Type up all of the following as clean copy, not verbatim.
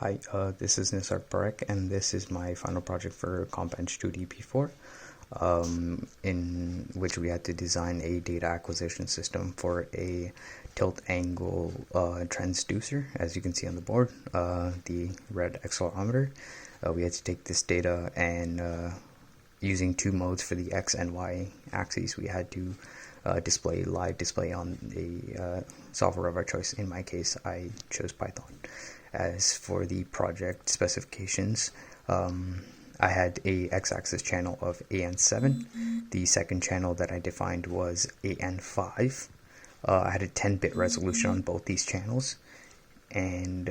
Hi, this is Nisar Parekh, and this is my final project for Compench 2D P4, in which we had to design a data acquisition system for a tilt angle transducer. As you can see on the board, the red accelerometer. We had to take this data and using two modes for the X and Y axes, we had to display live display on the software of our choice. In my case, I chose Python. As for the project specifications, I had a x-axis channel of AN7. The second channel that I defined was AN5. I had a 10-bit resolution on both these channels, and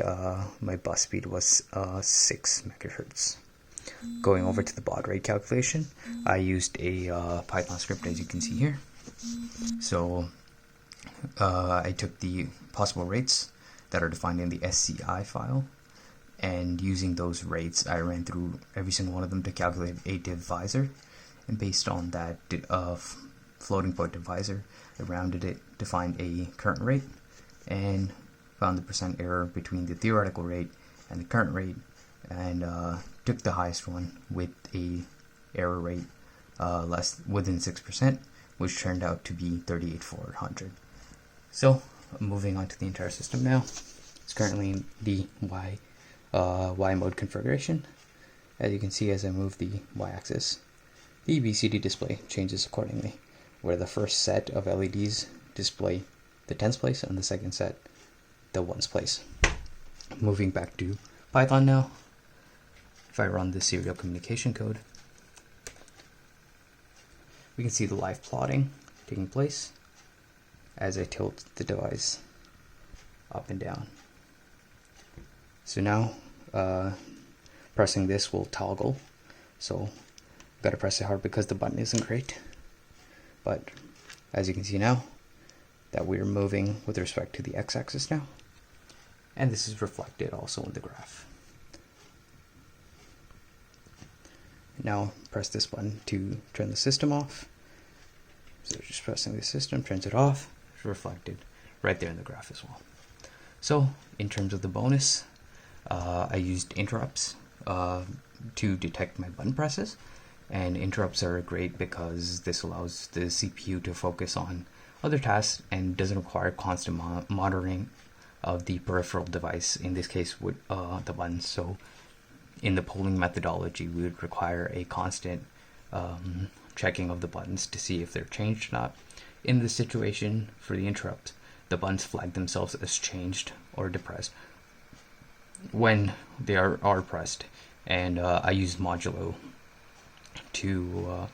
my bus speed was 6 megahertz. Going over to the baud rate calculation, I used a Python script, as you can see here. So I took the possible rates that are defined in the SCI file, and using those rates I ran through every single one of them to calculate a divisor, and based on that floating point divisor, I rounded it to find a current rate and found the percent error between the theoretical rate and the current rate, and took the highest one with a error rate within 6%, which turned out to be 38,400. So moving on to the entire system now. It's currently in the Y mode configuration. As you can see, as I move the Y-axis, the BCD display changes accordingly, where the first set of LEDs display the tens place and the second set the ones place. Moving back to Python now, if I run the serial communication code, we can see the live plotting taking place as I tilt the device up and down. So now pressing this will toggle, so I've got to press it hard because the button isn't great, but as you can see now that we're moving with respect to the x-axis now, and this is reflected also in the graph. Now press this button to turn the system off. So just pressing the system turns it off. It's reflected right there in the graph as well. So in terms of the bonus, I used interrupts to detect my button presses, and interrupts are great because this allows the CPU to focus on other tasks and doesn't require constant monitoring of the peripheral device, in this case with the buttons. So in the polling methodology, we would require a constant checking of the buttons to see if they're changed or not. In this situation, for the interrupt, the buttons flag themselves as changed or depressed when they are pressed, and I used modulo to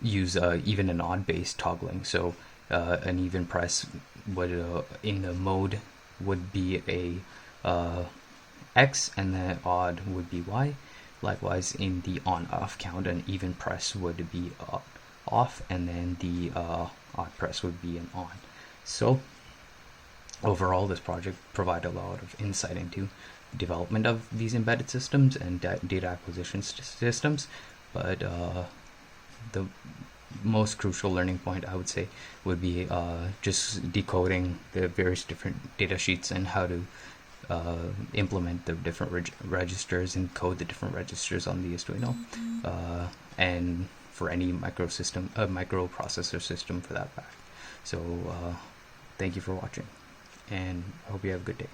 use even and odd based toggling. So an even press would in the mode would be a X, and the odd would be Y. Likewise, in the on-off count, an even press would be off, and then the odd press would be an on. So overall, this project provided a lot of insight into the development of these embedded systems and data acquisition systems, but the most crucial learning point, I would say, would be just decoding the various different data sheets and how to implement the different registers and code the different registers on the Arduino, and for any microprocessor system for that fact. So thank you for watching, and I hope you have a good day.